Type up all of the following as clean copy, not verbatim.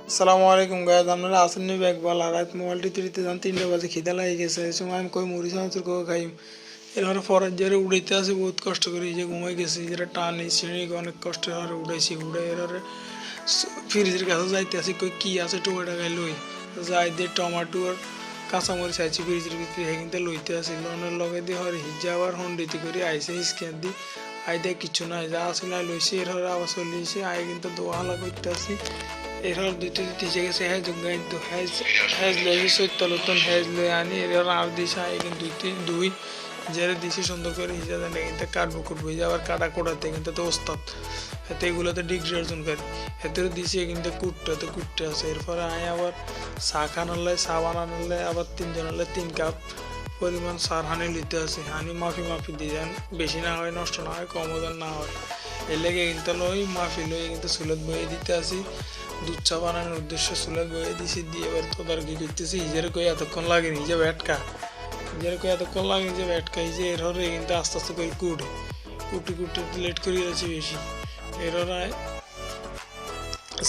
আসসালামু আলাইকুম গাইজ, আপনারা আসেননি ব্যাগ বলা রাত মোবাইল টিতে যান 3টা বাজে খিদা লাগে গেছে। এই সময় আমি কই মুড়ি চানাচুর কই খাইম। এরপরে ফরের জেরে উড়াইতে আসি বহুত কষ্ট করে, এই যে ঘুমাই গেছি, যেটা টানি সিঁড়ি অনেক কষ্ট হরে উড়াইছি। উড়াই এরপরে ফ্রিজের কাছে যাইতে আসি, কই কি আছে টমেটো গাই লই যাই দিয়ে টমাটো আর কাঁচামরিচ আইছি ফ্রিজের ভিতরে, কিন্তু লইতে আসি লনের লগে দিয়ে হরে হিজা আবার হন্ডিতে করে আইসে স্ক্যান দি আই দেয় কিছু নাই, যা আসলে আই লইছি। এরপরে আবার চলিয়েছি আই কিন্তু দোহালা করতে আসি। এরপর দুইটা দিছে গেছে হ্যাঁ যোগ্য কিন্তু হ্যাজ হ্যাজ লইছে চৈতলতন হ্যাজ লই আনি এরপর আর দিছে আই কিন্তু দুই জেরে দিছি সুন্দর করে হিজা জানে কিন্তু কাটবো কুটবো আবার কাটা কোটাতে কিন্তু তো ওস্তাদ এতে এগুলোতে ডিগ্রি অর্জন করে এতে দিছি কিন্তু কুটতে আছে। এরপরে আয় আবার চা খানালে চা বানালে আবার 3 জন হলে 3 কাপ পরিমাণ সার হানি লিতে আছে, হানি মাফি দিয়ে যান, বেশি না হয় নষ্ট না হয় কম ওজন না হয়। এর লেগে কিন্তু লই মাফি লই কিন্তু চুলত বয়ে দিতে আসি। দুধ চা বানানোর উদ্দেশ্য চুলত বয়ে দিছি দিয়ে এবার তদারকি করতেছি। হিজের কই এতক্ষণ লাগে নিজে ব্যাটকা হিজের কই এতক্ষণ লাগে নিজে ব্যাটকা হিজে এরপরে কিন্তু আস্তে আস্তে করে কুটি লেট করে যাচ্ছি বেশি। এরপরে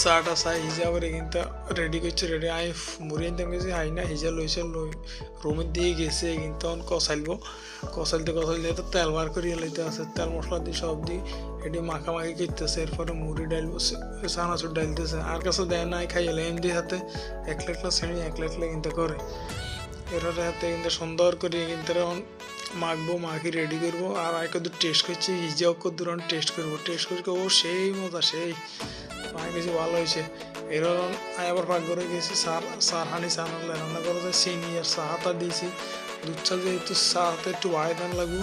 চাটা চাই হিজা আবার কিন্তু রেডি করছে, রেডি আই মুড়ি আনতে গেছি হাই না হিজা লইছে লই রুমের দিয়ে গেছে কিন্তু তখন কষাইতে তো তেল বার করিয়ে লইতে আছে, তেল মশলা দিয়ে সব দিয়ে এটি মাখামাখি করতেছে। এরপরে মুড়ি ডাইল চানাচুর ডাইলতেছে, আর কাছে দেয় নাই খাইলে এমনি হাতে একলা শ্রেণী একলা কিন্তু করে। এরপরে হাতে কিন্তু সুন্দর করে কিন্তু মাখি রেডি করবো। আর কত টেস্ট করছি হিজাও কত টেস্ট করবো ও সেই মজা সেই মায়ের কাছে ভালো হয়েছে। এরপর আমি আবার পাক করে গেছি সার হানি চা নাড়লে রান্না করা যায় চিনি আর চাটা দিয়েছি। দুধ চা যেহেতু চাতে একটু বাড়াই দাম লাগবো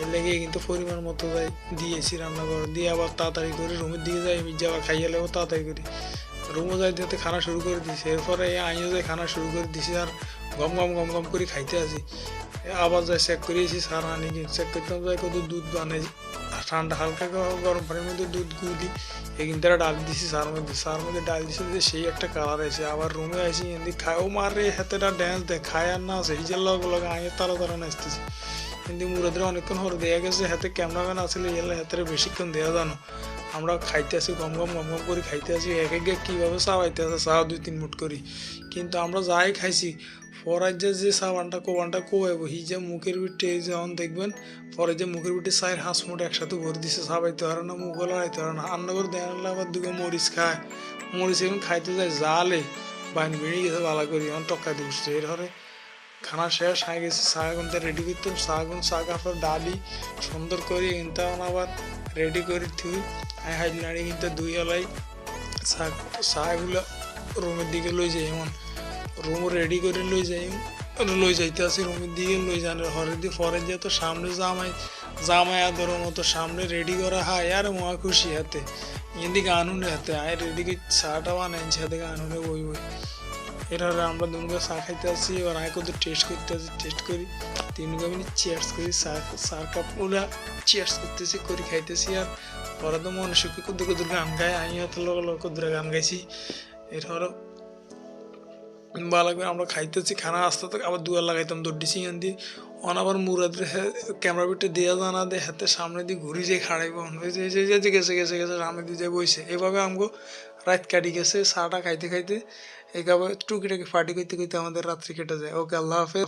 এর লেগে কিন্তু পরিমাণ মতো যাই দিয়েছি রান্না করে দিয়ে আবার তাড়াতাড়ি করে রুমের দিকে যাই, মির্জা আবার খাইয়ে লেবো তাড়াতাড়ি করি রুমও যাই দিতে খানা শুরু করে দিয়েছি। এরপরে আমিও যাই খানা শুরু করে দিছি আর গম করে খাইতে আসি। আবার যাই চেক করিয়েছি সার হানি চেক করতাম যাই কত দুধ বানাই ঠান্ডা হালকা গরম পানির মধ্যে দুধ গুলি কিন্তু ডাল দিছি সার মধ্যে ডাল দিছি যে সেই একটা কালার আছে। আবার রুমে আসি এমনি খায়ও মারে হাতেটা ড্যান্স দেয় খায় আর না আছে এই যে লগে আগে তারা নাচতেছি কিন্তু মুরাদের অনেকক্ষণ হরে দেয়া গেছে হাতে ক্যামেরাম্যান আসলে এলে হাতের বেশিক্ষণ দেওয়া জানো। আমরা খাইতে আসি গম করে খাইতে আসি এক কীভাবে চাওয়াইতে আছে চা 2-3 মুঠ করি কিন্তু আমরা যাই খাইছি পরে যে সাবানটা কোবাইব হি যে মুখের ভিতরে যখন দেখবেন পরে যে মুখের ভিতরে 4-5 মুঠ একসাথে ভরে দিছে চাবাইতে পারে না মুখ লড়াইতে পারে না রান্না করে দেয় আবার দুটো মরিচ খায় মরিচ এখন খাইতে যায় জালে বাইন বেরিয়ে গেছে ভালো করি এখন টক্কা দিয়ে উঠছে। এরপরে খানা শেষ হয়ে গেছে চা গুনতে রেডি করতাম চা কাপড় ডালি সুন্দর করে কিন্তু আবার রেডি করে থুই আমি হাইড নাড়ি কিন্তু দুই এলাই চাগুলো রুমের দিকে লই যাই এমন রুম রেডি করে লই যাইতে আসি রুমের দিকে লই যান হরে দিয়ে পরে দিয়ে তো সামনে জামাই আদর মতো সামনে রেডি করা হয় আর মহা খুশি হাতে এদিকে গানুনে হাতে আয় রেডি করে চাটা বানাইছি হাতে গানুনে বই এরপরে আমরা দুজনে চা খাইতে আসি এবার আয় কত টেস্ট করতে আসি টেস্ট করি 3 মিনিট চেয়ার্স করি চার কাপ ওরা চেয়ার্স করতেছি করে খাইতেছি। আর পরে তো মনে সুখে কুদুর গান গায় আমি হয়তো কুদুরে গান গাইছি। এরপরে ভালো করে আমরা খাইতেছি খানা আসতে তো আবার দুয়ার লাগাইতাম দৌড়িছি দি অন আবার মুরাদের ক্যামেরা বিটে দেওয়া জানা দে হাতে সামনে দিয়ে ঘুরি যে খাড়াইব গেছে সামনে দিয়ে যাই বইছে এভাবে আমাকে রাত কাটি গেছে চাটা খাইতে এইভাবে টুকিটাকি পার্টি করতে আমাদের রাত্রি কেটে যায়। ওকে, আল্লাহ হাফেজ।